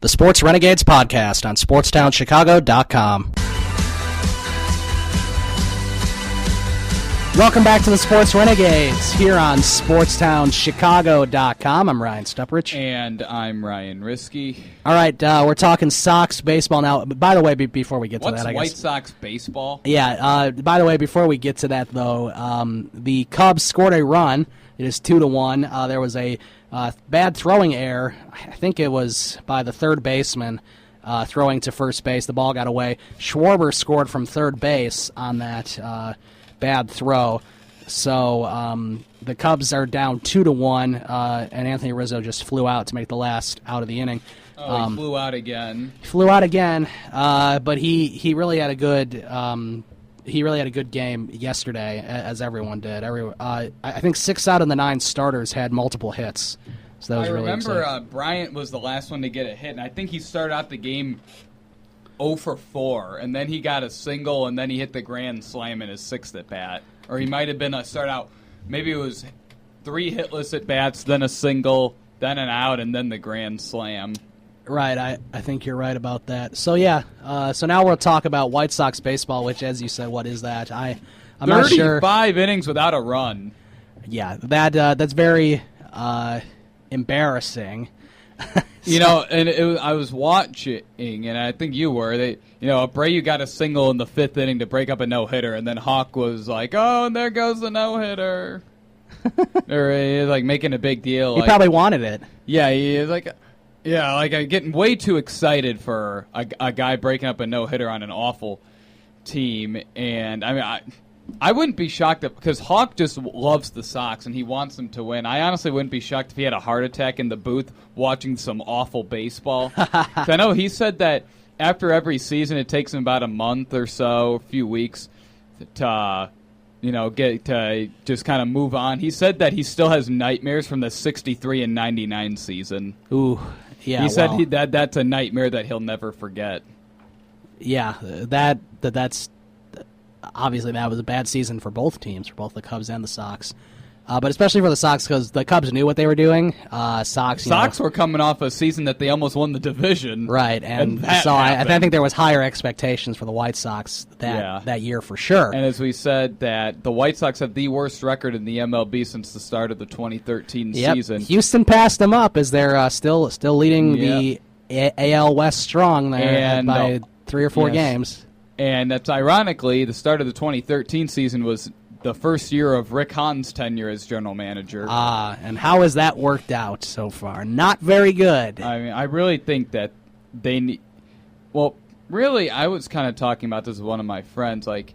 The Sports Renegades podcast on SportsTownChicago.com. Welcome back to the Sports Renegades here on SportsTownChicago.com. I'm Ryan Stuprich. And I'm Ryan Risky. All right, we're talking Sox baseball now. By the way, before we get to that, I guess. What's White Sox baseball? Yeah, by the way, before we get to that, though, the Cubs scored a run. It is 2-1. There was a bad throwing error. I think it was by the third baseman throwing to first base. The ball got away. Schwarber scored from third base on that bad throw. So the Cubs are down 2-1, and Anthony Rizzo just flew out to make the last out of the inning. Oh, he flew out again. But he really had a good game yesterday, as everyone did. I think 6 out of the 9 starters had multiple hits. So that was really exciting. I remember Bryant was the last one to get a hit, and I think he started out the game 0 for 4, and then he got a single, and then he hit the grand slam in his 6th at bat. Or he might have been maybe it was 3 hitless at bats, then a single, then an out, and then the grand slam. Right, I think you're right about that. So yeah, so now we'll talk about White Sox baseball, which, as you said, what is that? I'm not sure. 35 innings without a run. Yeah, that's very embarrassing. I was watching, and I think you were. Abreu got a single in the 5th inning to break up a no-hitter, and then Hawk was like, "Oh, and there goes the no-hitter," or he was like making a big deal. He probably wanted it. Yeah, he was like. Yeah, I'm getting way too excited for a guy breaking up a no-hitter on an awful team. And, I wouldn't be shocked because Hawk just loves the Sox and he wants them to win. I honestly wouldn't be shocked if he had a heart attack in the booth watching some awful baseball. I know he said that after every season it takes him about a month or so, a few weeks, to get to just kind of move on. He said that he still has nightmares from the 63 and 99 season. Ooh. Yeah, he said that's a nightmare that he'll never forget. Yeah, that's obviously that was a bad season for both teams, for both the Cubs and the Sox. But especially for the Sox because the Cubs knew what they were doing. Sox were coming off a season that they almost won the division. Right, and so I think there was higher expectations for the White Sox that year for sure. And as we said, that the White Sox have the worst record in the MLB since the start of the 2013 season. Houston passed them up as they're still leading the AL West strong there by 3 or 4 games. And that's ironically, the start of the 2013 season was the first year of Rick Hahn's tenure as general manager. And how has that worked out so far? Not very good. I really think that they need... Well, really, I was kind of talking about this with one of my friends. Like,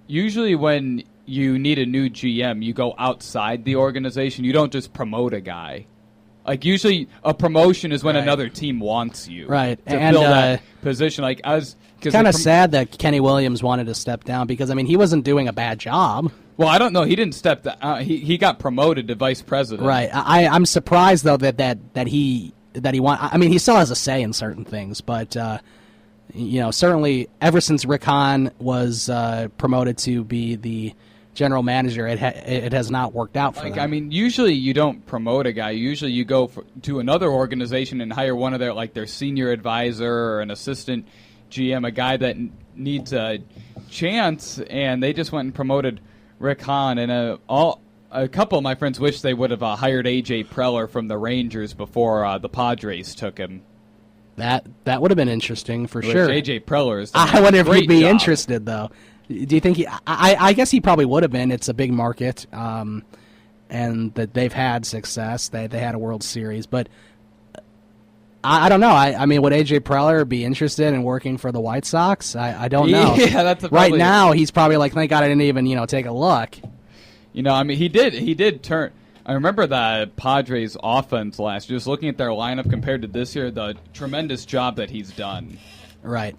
usually when you need a new GM, you go outside the organization. You don't just promote a guy. Like, usually a promotion is when another team wants you. Right. To fill that position. Like, kind of sad that Kenny Williams wanted to step down because, he wasn't doing a bad job. Well, I don't know. He didn't step down. He got promoted to vice president. Right. I'm surprised, though, that he he still has a say in certain things, but, certainly ever since Rick Hahn was promoted to be the general manager, it has not worked out for them. Usually you don't promote a guy. Usually you go to another organization and hire one of their senior advisor or an assistant GM, a guy that needs a chance, and they just went and promoted Rick Hahn. And a couple of my friends wish they would have hired A.J. Preller from the Rangers before the Padres took him. That would have been interesting for sure. A.J. Preller is I wonder if he'd be interested, though. Do you think I guess he probably would have been. It's a big market, and that they've had success. They had a World Series, but I don't know. Would A.J. Preller be interested in working for the White Sox? I don't know. Yeah, that's right now he's probably like, thank God I didn't even take a look. He did turn. I remember the Padres offense last year. Just looking at their lineup compared to this year, the tremendous job that he's done. Right.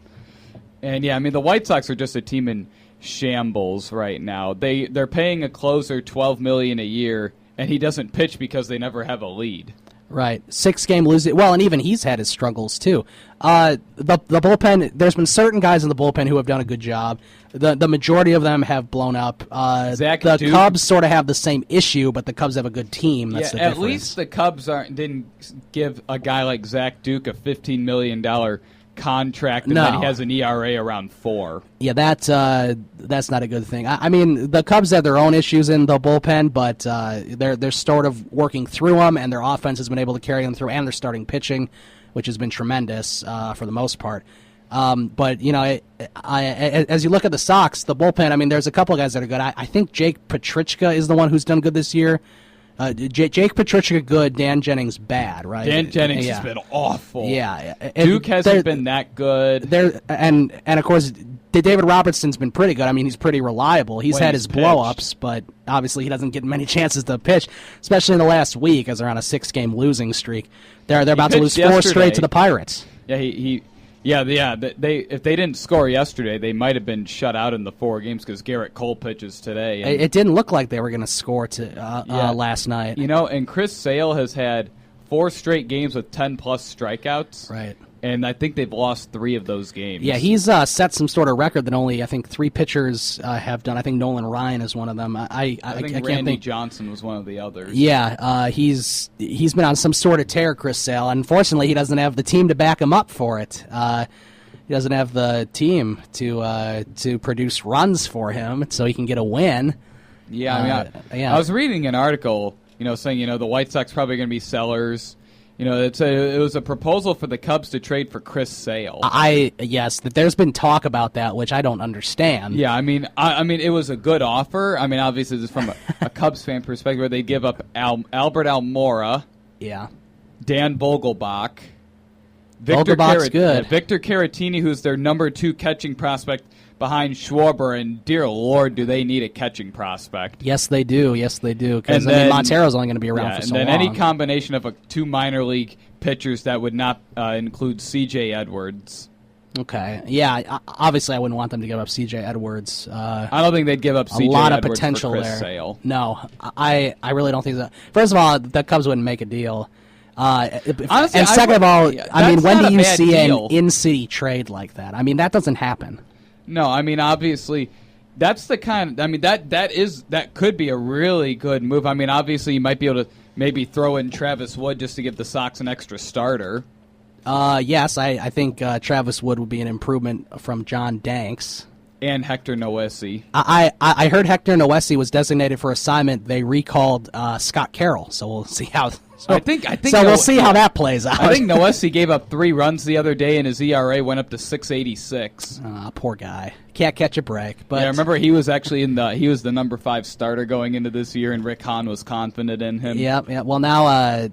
And the White Sox are just a team in shambles right now. They're paying a closer $12 million a year, and he doesn't pitch because they never have a lead. Right. 6-game losing. Well, and even he's had his struggles, too. The bullpen, there's been certain guys in the bullpen who have done a good job. The majority of them have blown up. The Duke. Cubs sort of have the same issue, but the Cubs have a good team. That's the difference. At least the Cubs didn't give a guy like Zach Duke a $15 million contract, and then he has an ERA around 4. Yeah, that's not a good thing. I mean, the Cubs have their own issues in the bullpen, but they're sort of working through them, and their offense has been able to carry them through, and they're starting pitching, which has been tremendous for the most part. But, as you look at the Sox, the bullpen, I mean, there's a couple of guys that are good. I think Jake Petrichka is the one who's done good this year. Jake Petrichka good, Dan Jennings bad, right? Dan Jennings has been awful. Yeah, Duke hasn't been that good. And of course, David Robertson's been pretty good. I mean, he's pretty reliable. He's had his blow-ups, but obviously he doesn't get many chances to pitch, especially in the last week as they're on a 6-game losing streak. They're about to lose 4 straight to the Pirates. Yeah, They if they didn't score yesterday, they might have been shut out in the 4 games because Garrett Cole pitches today. And it didn't look like they were going to score last night. And Chris Sale has had 4 straight games with 10-plus strikeouts. Right. And I think they've lost 3 of those games. Yeah, he's set some sort of record that only, I think, 3 pitchers have done. I think Nolan Ryan is one of them. I think Randy Johnson was one of the others. Yeah, he's been on some sort of tear, Chris Sale. Unfortunately, he doesn't have the team to back him up for it. He doesn't have the team to produce runs for him so he can get a win. Yeah, I was reading an article, saying, the White Sox probably going to be sellers. It was a proposal for the Cubs to trade for Chris Sale. Yes, there's been talk about that, which I don't understand. Yeah, I mean, it was a good offer. I mean, obviously, this is from a Cubs fan perspective, where they give up Albert Almora, Dan Vogelbach, Victor Caratini, who's their number 2 catching prospect behind Schwarber, and dear Lord, do they need a catching prospect. Yes, they do. Because Montero's only going to be around for so long. And then any combination of 2 minor league pitchers that would not include C.J. Edwards. Okay. Yeah, obviously I wouldn't want them to give up C.J. Edwards. I don't think they'd give up C.J. Edwards. A lot of potential for Chris Sale. No, I really don't think so. First of all, the Cubs wouldn't make a deal. Honestly, and second of all, I mean, when do you see an in-city trade like that? I mean, that doesn't happen. No, I mean, obviously, that's the kind. I mean, that could be a really good move. I mean, obviously, you might be able to maybe throw in Travis Wood just to give the Sox an extra starter. Yes, I think Travis Wood would be an improvement from John Danks. And Hector Noesi. I heard Hector Noesi was designated for assignment. They recalled Scott Carroll, so we'll see how. I think. So we'll see how that plays out. I think Noesi gave up 3 runs the other day, and his ERA went up to 6.86. Poor guy, can't catch a break. But I remember he was actually he was the number 5 starter going into this year, and Rick Hahn was confident in him. Yeah. Well, now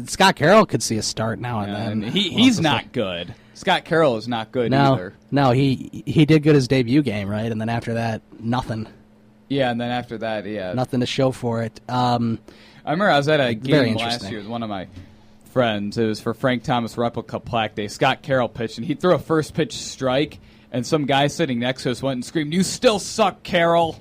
Scott Carroll could see a start now and then. And he's not good. Scott Carroll is not good either. No, he did good his debut game, right? And then after that, nothing. Yeah, and then after that, nothing to show for it. I remember I was at a game last year with one of my friends. It was for Frank Thomas Replica Plaque Day. Scott Carroll pitched, and he threw a first pitch strike, and some guy sitting next to us went and screamed, "You still suck, Carroll!"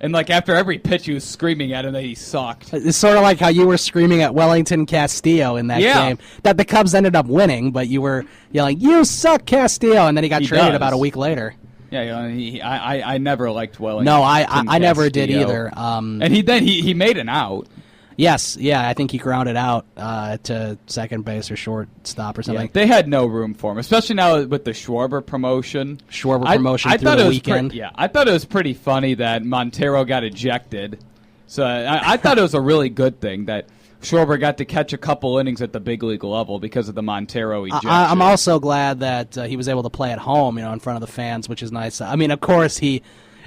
And after every pitch, he was screaming at him that he sucked. It's sort of like how you were screaming at Wellington Castillo in that game. That the Cubs ended up winning, but you were yelling, "You suck, Castillo!" And then he got traded about a week later. Yeah, I never liked Wellington. No, I never did either. And he made an out. Yes, I think he grounded out to second base or shortstop or something. Yeah, they had no room for him, especially now with the Schwarber promotion. Through the weekend. I thought it was pretty funny that Montero got ejected. So I thought it was a really good thing that Schwarber got to catch a couple innings at the big league level because of the Montero ejection. I'm also glad that he was able to play at home, in front of the fans, which is nice. I mean, of course,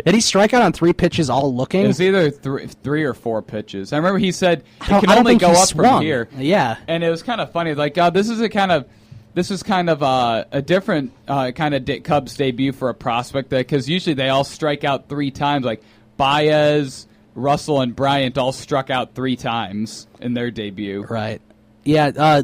did he strike out on 3 pitches all looking? It was either 3 or 4 pitches. I remember he said it can only go up from here. Yeah, and it was kind of funny. This is kind of a different kind of Cubs debut for a prospect, because usually they all strike out 3 times. Like Baez, Russell, and Bryant all struck out 3 times in their debut. Right. Yeah.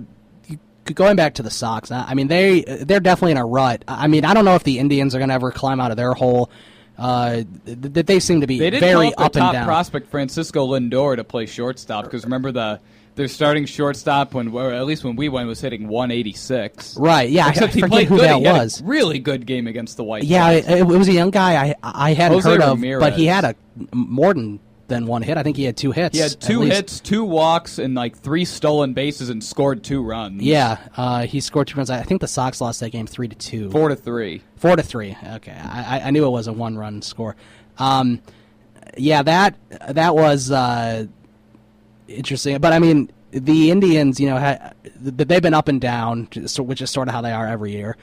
Going back to the Sox, I mean they're definitely in a rut. I mean, I don't know if the Indians are going to ever climb out of their hole. They seem to be very up and down. Top prospect Francisco Lindor to play shortstop, because remember the their starting shortstop, or at least when we went, was hitting 186. Right, yeah. Except he played good. He had a really good game against the White Sox. Yeah, it was a young guy I hadn't Jose heard Ramirez. of, but he had more than one hit. I think he had 2 hits. He had 2 hits, 2 walks, and like 3 stolen bases, and scored 2 runs. Yeah, he scored 2 runs. I think the Sox lost that game 3-2. 4-3. 4-3. Okay, I knew it was a 1-run score. Yeah, that was interesting. But I mean, the Indians, they've been up and down, which is sort of how they are every year.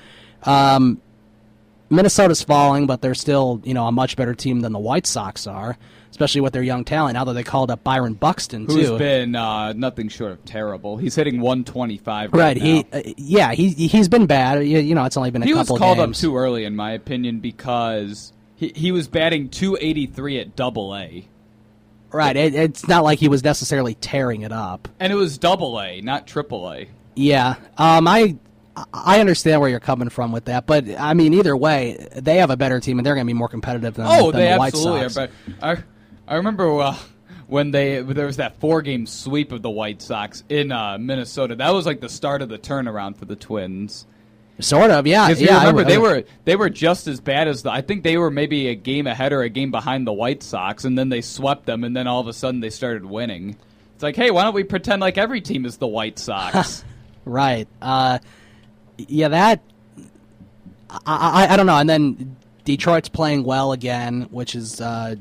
Minnesota's falling, but they're still, a much better team than the White Sox are, especially with their young talent. Now that they called up Byron Buxton, too. Who's been nothing short of terrible. He's hitting 125 right now. He's been bad. It's only been a couple games. He was called up too early, in my opinion, because he was batting 283 at Double-A. Right, it's not like he was necessarily tearing it up. And it was Double-A, not Triple-A. Yeah, I understand where you're coming from with that, but I mean, either way, they have a better team and they're going to be more competitive than the White Sox. Oh, they absolutely are. But I remember when there was that 4-game sweep of the White Sox in Minnesota. That was like the start of the turnaround for the Twins. Sort of, yeah. Because you remember they were just as bad as I think they were maybe a game ahead or a game behind the White Sox, and then they swept them, and then all of a sudden they started winning. It's like, hey, why don't we pretend like every team is the White Sox? Right. Yeah, that I don't know. And then Detroit's playing well again, which I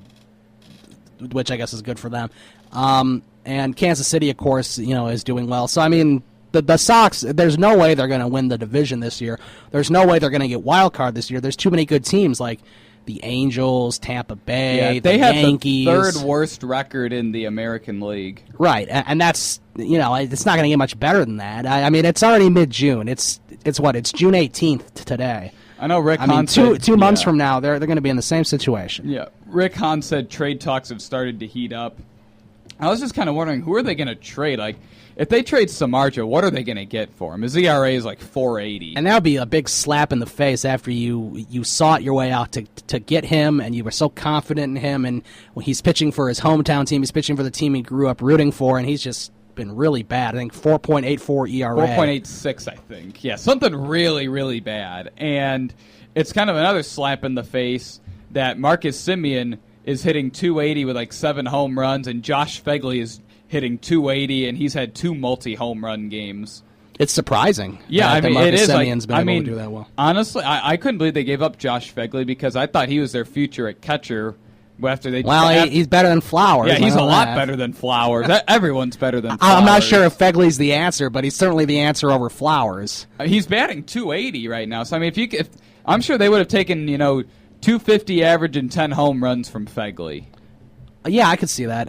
guess is good for them. And Kansas City, of course, is doing well. So I mean, the Sox, there's no way they're going to win the division this year. There's no way they're going to get wild card this year. There's too many good teams like the Angels, Tampa Bay, they the Yankees. Yankees. They have the 3rd worst record in the American League. Right, and that's it's not going to get much better than that. I mean, it's already mid-June. It's June 18th today. I know Rick Hahn mean, said, two months from now, they're going to be in the same situation. Yeah, Rick Hahn said trade talks have started to heat up. I was just kind of wondering, who are they going to trade? Like, if they trade Samardzija, what are they going to get for him? His ERA is like 4.80. And that would be a big slap in the face after you sought your way out to get him, and you were so confident in him, and when he's pitching for his hometown team, he's pitching for the team he grew up rooting for, and he's just been really bad. I think 4.84 ERA. 4.86, I think. Yeah, something really, really bad. And it's kind of another slap in the face that Marcus Semien is hitting 280 with like 7 home runs, and Josh Phegley is hitting 280, and he's had 2 multi-home run games. It's surprising. Yeah, I mean, it is. Semien's been able to do that well. Honestly, I couldn't believe they gave up Josh Phegley because I thought he was their future at catcher. He's better than Flowers. Yeah, he's a lot better than Flowers. Everyone's better than Flowers. I'm not sure if Phegley's the answer, but he's certainly the answer over Flowers. He's batting 280 right now. So I mean, if I'm sure they would have taken 250 average and 10 home runs from Phegley. Yeah, I could see that.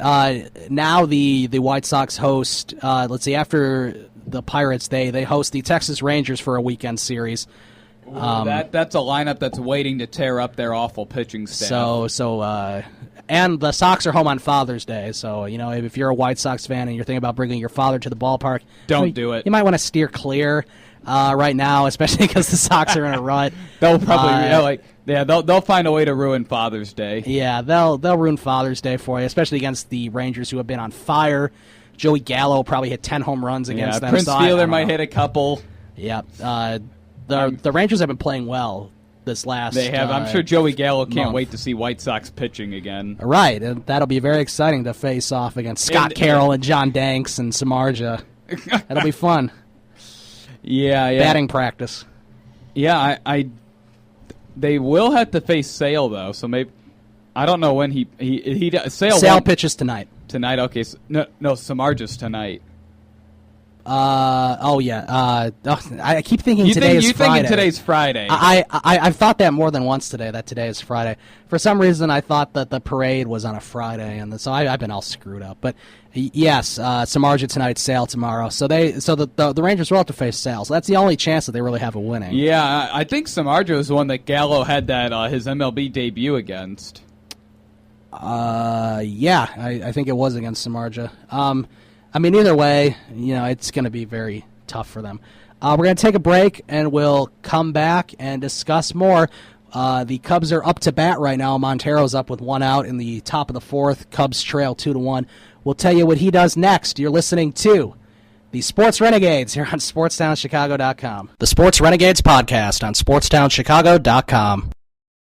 Now the White Sox host, after the Pirates, they host the Texas Rangers for a weekend series. That's a lineup that's waiting to tear up their awful pitching staff. And the Sox are home on Father's Day, so if you're a White Sox fan and you're thinking about bringing your father to the ballpark, don't do it. You might want to steer clear right now, especially because the Sox are in a rut. They'll probably they'll find a way to ruin Father's Day. Yeah, they'll ruin Father's Day for you, especially against the Rangers, who have been on fire. Joey Gallo probably hit 10 home runs against them. Prince Fielder might hit a couple. Yeah, the Rangers have been playing well this last. They have. I'm sure Joey Gallo can't wait to see White Sox pitching again. Right, and that'll be very exciting to face off against Scott Carroll and John Danks and Samardzija. That'll be fun. Yeah. Batting practice. Yeah, they will have to face Sale though, so maybe I don't know when Sale pitches tonight. Tonight, okay. So, no, Samardzija's tonight. I keep thinking today is Friday. You thinking today's Friday? I've thought that more than once today. That today is Friday. For some reason, I thought that the parade was on a Friday, and so I've been all screwed up. But yes, Samardzija tonight, Sale tomorrow. So the Rangers will have to face Sale. So that's the only chance that they really have of winning. Yeah, I think Samardzija was the one that Gallo had that his MLB debut against. I think it was against Samardzija. I mean, either way, it's going to be very tough for them. We're going to take a break, and we'll come back and discuss more The Cubs are up to bat right now. Montero's up with 1 out in the top of the 4th. Cubs trail 2-1. We'll tell you what he does next. You're listening to the Sports Renegades here on SportsTownChicago.com. The Sports Renegades podcast on SportsTownChicago.com.